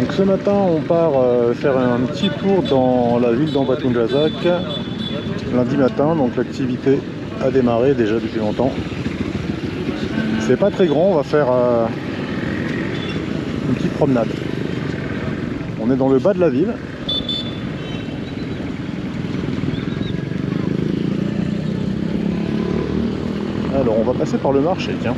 Donc ce matin on part faire un petit tour dans la ville d'Ambatondjazak lundi matin, donc l'activité a démarré déjà depuis longtemps. C'est pas très grand, on va faire une petite promenade. On est dans le bas de la ville. Alors on va passer par le marché, tiens.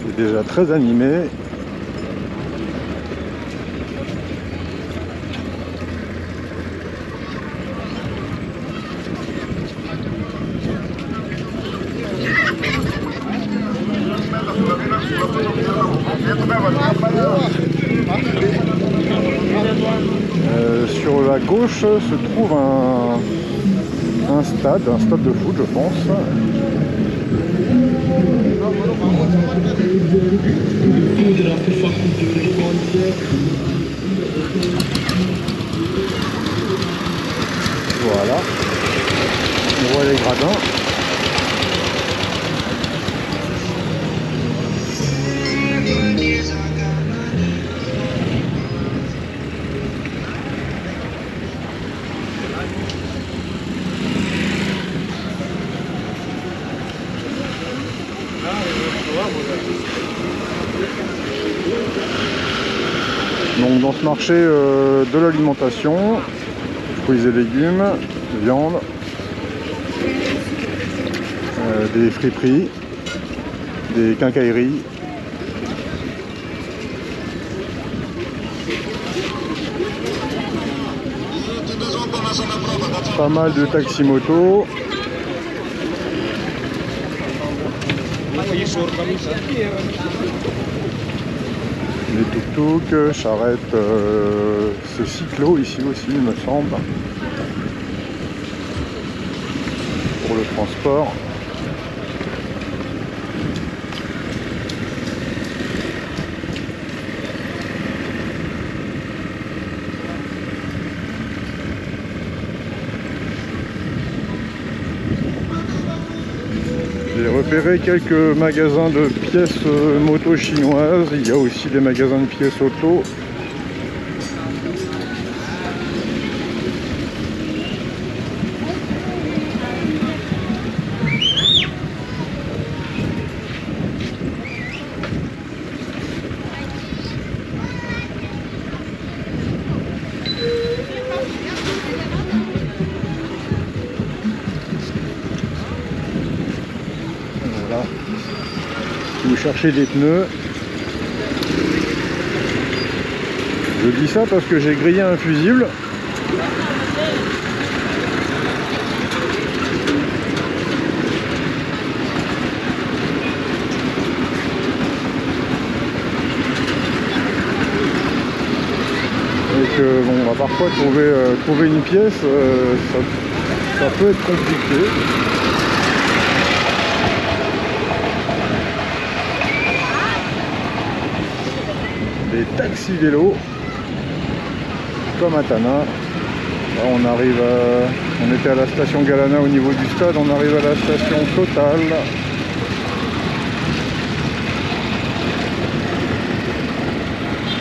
C'est déjà très animé. Sur la gauche se trouve un stade de foot, je pense. Voilà, on voit les gradins. Donc dans ce marché de l'alimentation, fruits et légumes, viande, des friperies, des quincailleries, pas mal de taxi-motos. Les tuk-tuk, charrettes, c'est cyclo ici aussi il me semble, pour le transport. J'ai repéré quelques magasins de pièces moto chinoises, il y a aussi des magasins de pièces auto. Si vous cherchez des pneus, je dis ça parce que j'ai grillé un fusible. Et que bon, on va parfois trouver une pièce, ça peut être compliqué. Des taxis vélos comme à Tana. Là, on était à la station Galana au niveau du stade, on arrive à la station Total.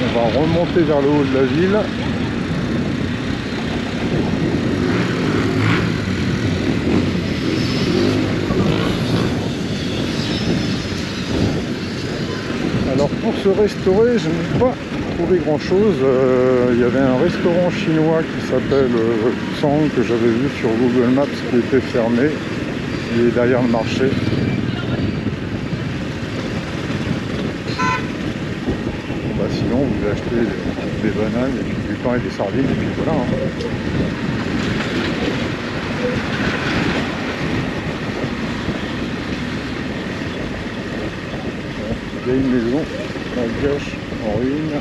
On va remonter vers le haut de la ville. Alors pour se restaurer, je n'ai pas trouvé grand chose. Il y avait un restaurant chinois qui s'appelle Tsang, que j'avais vu sur Google Maps, qui était fermé. Il est derrière le marché. Bah, sinon vous achetez des bananes et puis du pain et des sardines et puis voilà. Il y a une maison, la gâche en ruine.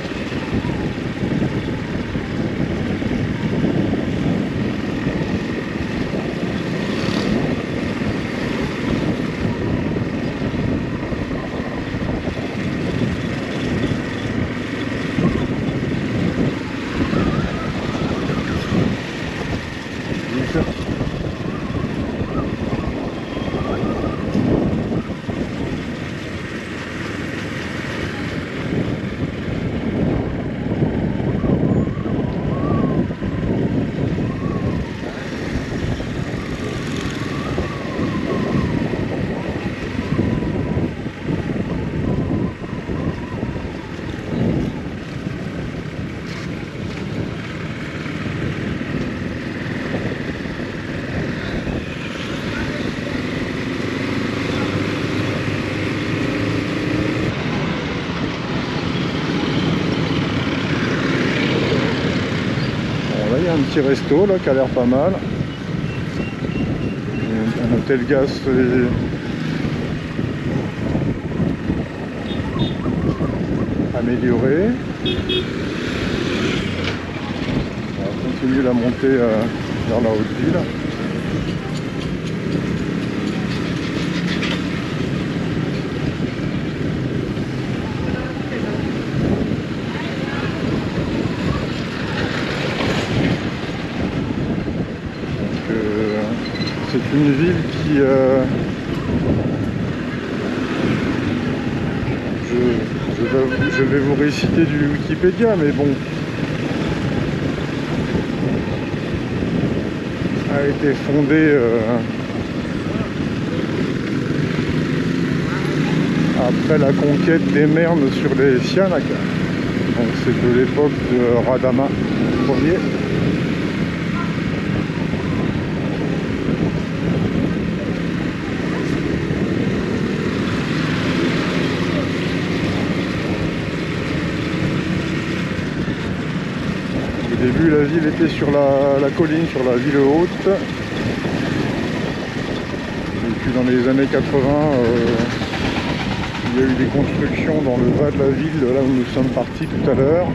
petit resto là qui a l'air pas mal. Un hôtel gaz amélioré. On va continuer la montée vers la haute ville. C'est une ville qui je vais vous réciter du Wikipédia, mais bon, a été fondée après la conquête des Mernes sur les Sianak. Donc c'est de l'époque de Radama Ier. Au début, la ville était sur la colline, sur la ville haute. Et puis dans les années 80, il y a eu des constructions dans le bas de la ville, là où nous sommes partis tout à l'heure.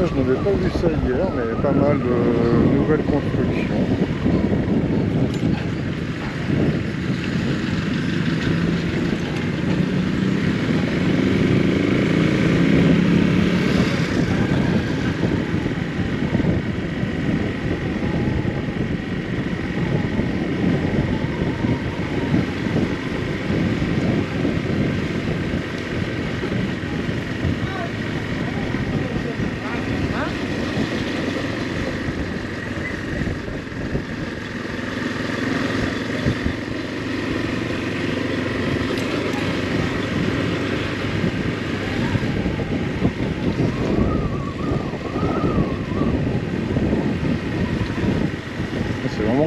Je n'avais pas vu ça hier, mais pas mal de nouvelles constructions.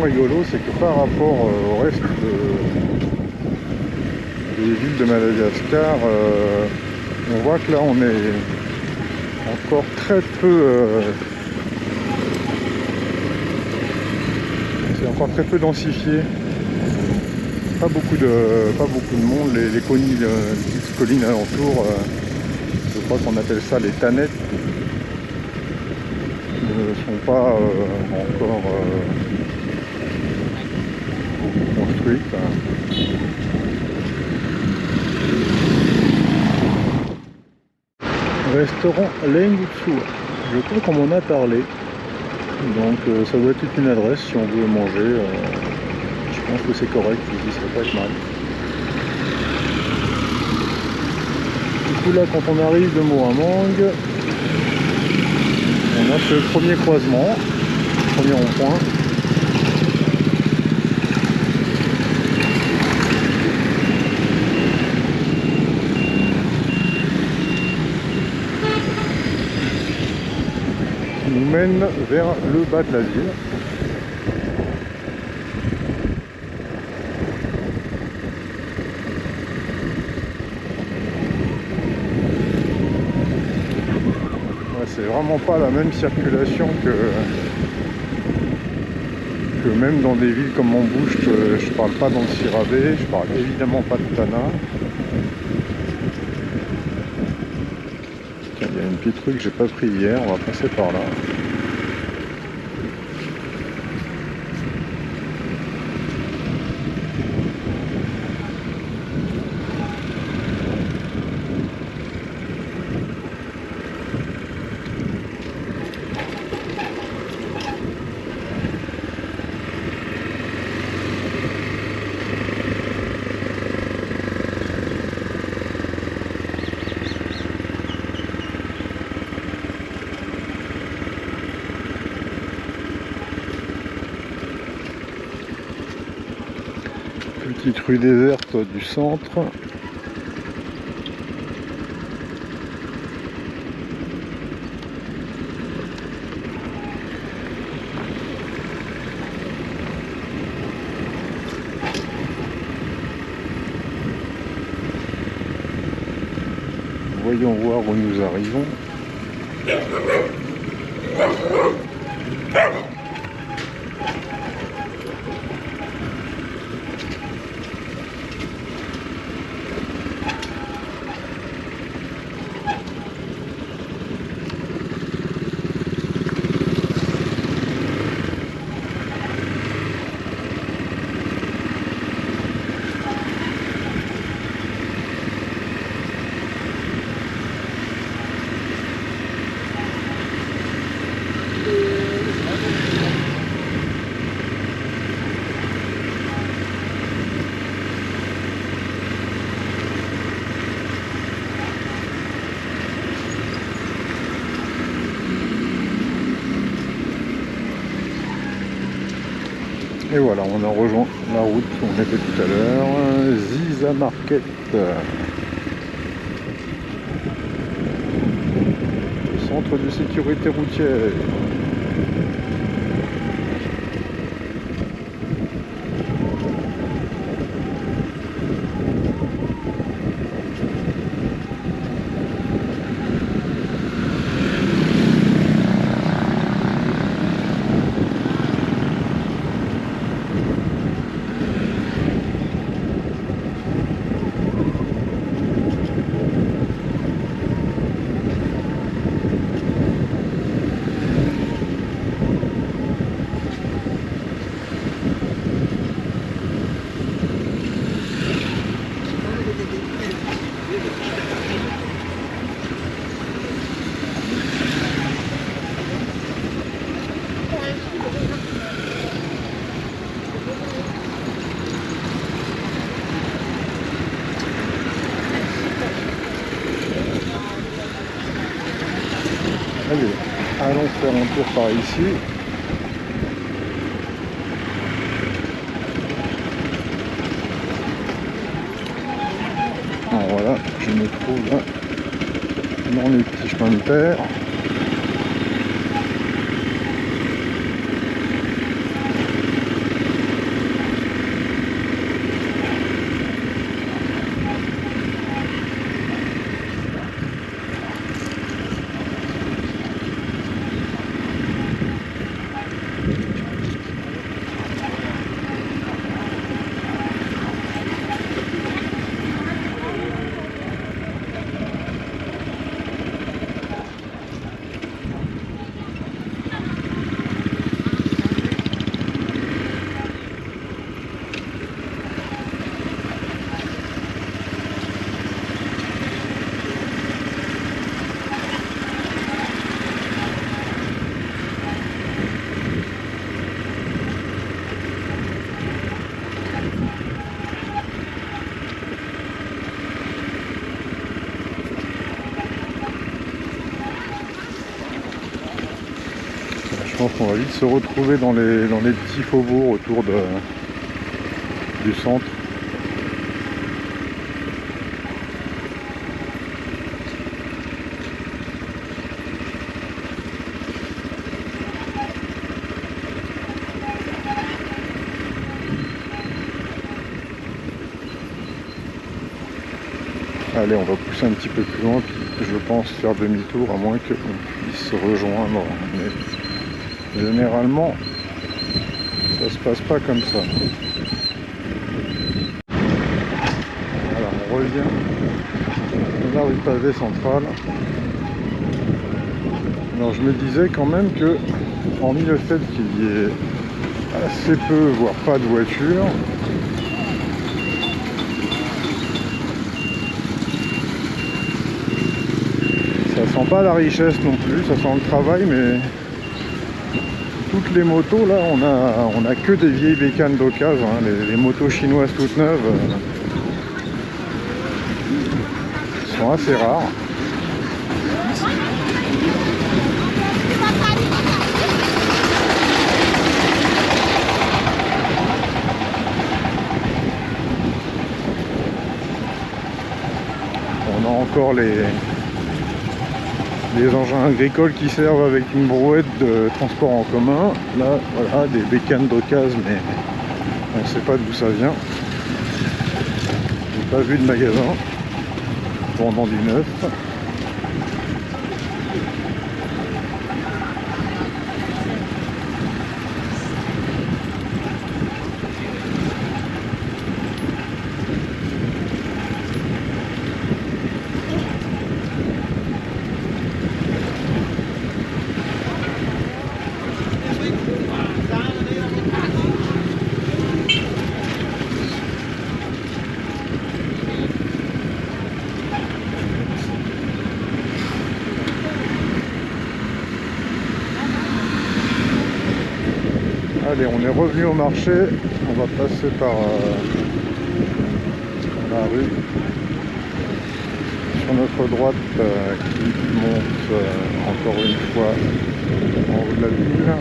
Rigolo, c'est que par rapport au reste des villes de Madagascar, on voit que là on est encore très peu c'est encore très peu densifié, pas beaucoup de monde. Les collines, les petites collines alentours, je crois qu'on appelle ça les tannettes, ne sont pas encore construites. Restaurant Lengutsu, je crois qu'on m'en a parlé, donc ça doit être une adresse si on veut manger. Je pense que c'est correct, ici ça va pas être mal. Du coup là, quand on arrive de Mohamang, on a ce premier croisement, premier rond-point. Nous mène vers le bas de la ville. Ouais, c'est vraiment pas la même circulation que même dans des villes comme Mambucht. Je parle pas dans le Sirabe, je parle évidemment pas de Tana. Il y a une petite rue que j'ai pas pris hier, on va passer par là. Petite rue déserte du centre. Voyons voir où nous arrivons. Et voilà, on a rejoint la route où on était tout à l'heure, Ziza Market, centre de sécurité routière. Allez, allons faire un tour par ici. Alors voilà, je me trouve là, dans les petits chemins de terre. Je pense qu'on va vite se retrouver dans les petits faubourgs autour du centre. Allez, on va pousser un petit peu plus loin, puis je pense faire demi-tour, à moins qu'on puisse se rejoindre. Mais généralement, ça se passe pas comme ça. Alors, on revient dans la rue pavée centrale. Alors, je me disais quand même que, hormis le fait qu'il y ait assez peu, voire pas de voitures, ça sent pas la richesse non plus, ça sent le travail, mais toutes les motos là, on a que des vieilles bécanes d'occasion, hein, les motos chinoises toutes neuves sont assez rares. On a encore les engins agricoles qui servent avec une brouette de transport en commun. Là, voilà, des bécanes d'occasion, mais on ne sait pas d'où ça vient. J'ai pas vu de magasin vendant du neuf. Allez, on est revenu au marché. On va passer par la rue. Sur notre droite qui monte encore une fois en haut de la ville.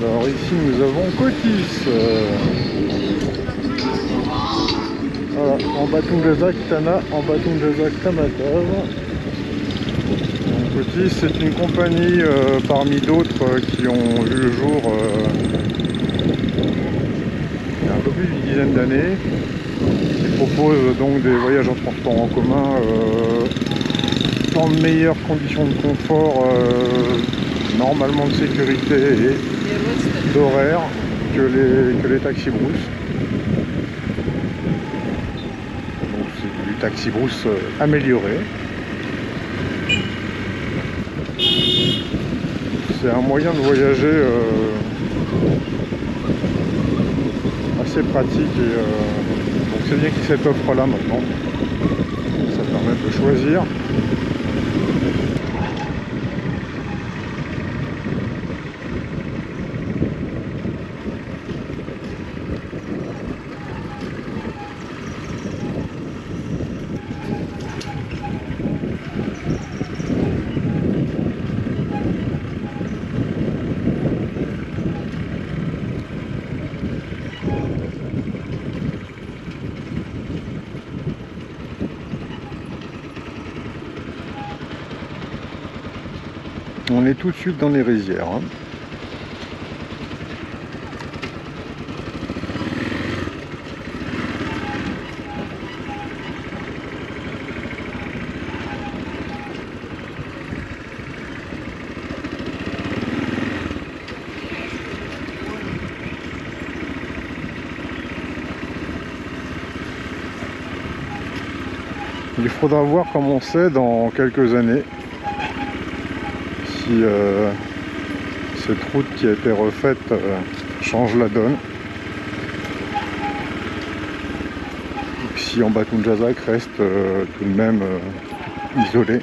Alors ici nous avons Cotis. Voilà, en Batungazak Tana, en Batungazak Tamatov. Cotis, c'est une compagnie parmi d'autres qui ont vu le jour il y a un peu plus d'une dizaine d'années. Qui propose donc des voyages en transport en commun dans de meilleures conditions de confort, normalement de sécurité et d'horaire que les taxis brousse. Donc c'est du taxi brousse amélioré. C'est un moyen de voyager assez pratique et donc c'est bien qu'il y ait cette offre là maintenant. Ça permet de choisir. On est tout de suite dans les rizières. Hein. Il faudra voir comment c'est dans quelques années. Si cette route qui a été refaite change la donne. Et puis si en Batungazak reste tout de même isolé.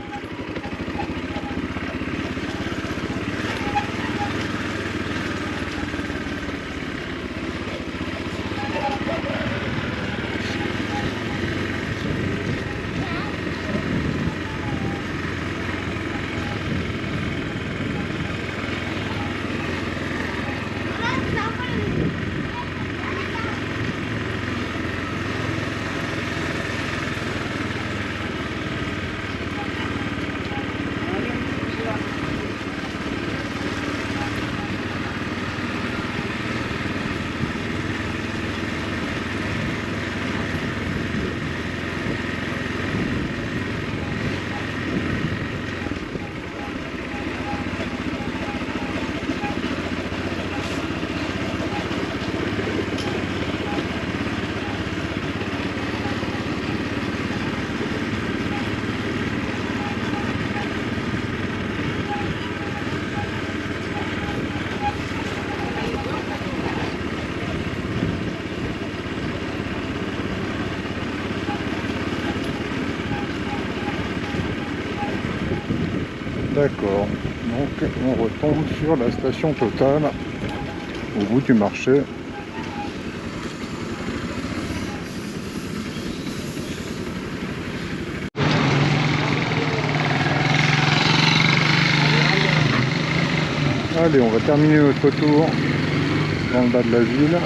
D'accord, donc on retombe sur la station Total au bout du marché. Allez, on va terminer notre tour dans le bas de la ville.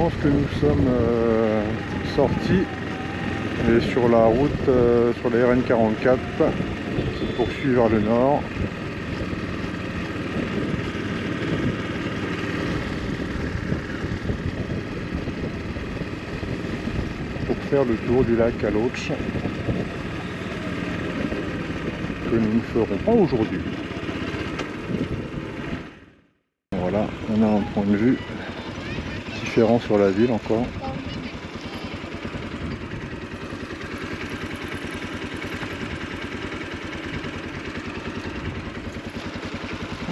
pense que nous sommes sortis et sur la route, sur la RN44 qui poursuit vers le nord. Pour faire le tour du lac Aloche, que nous ne ferons pas aujourd'hui. Voilà, on a un point de vue différent sur la ville encore.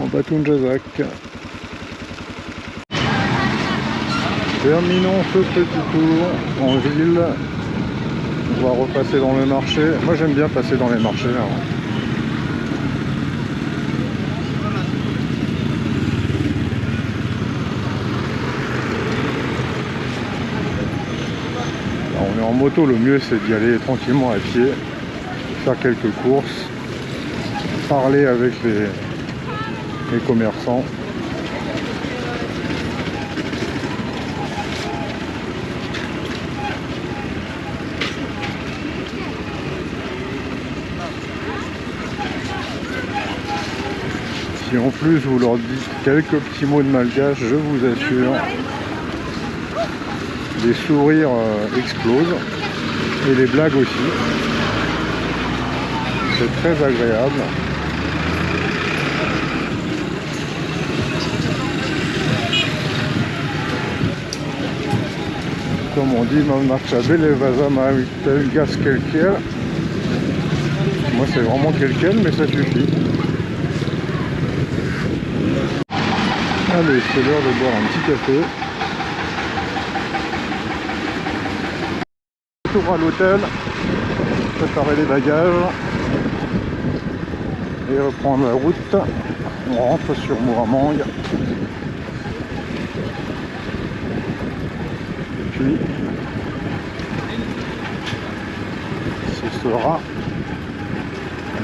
En Batoune Jazak. Terminons ce petit tour en ville. On va repasser dans le marché. Moi j'aime bien passer dans les marchés. Hein. Alors, on est en moto, le mieux c'est d'y aller tranquillement à pied, faire quelques courses, parler avec les commerçants. Si en plus vous leur dites quelques petits mots de malgache, je vous assure, les sourires explosent et les blagues aussi. C'est très agréable. Comme on dit, moi c'est vraiment quelqu'un, mais ça suffit. Allez, c'est l'heure de boire un petit café. Retour à l'hôtel, préparer les bagages et reprendre la route. On rentre sur Mooramang. Et puis ce sera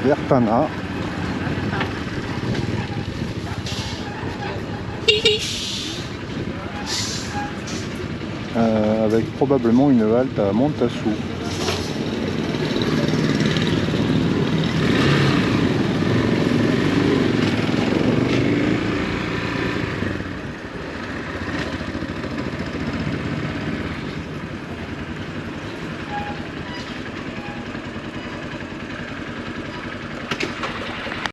vers Tana. Avec probablement une halte à Montassou.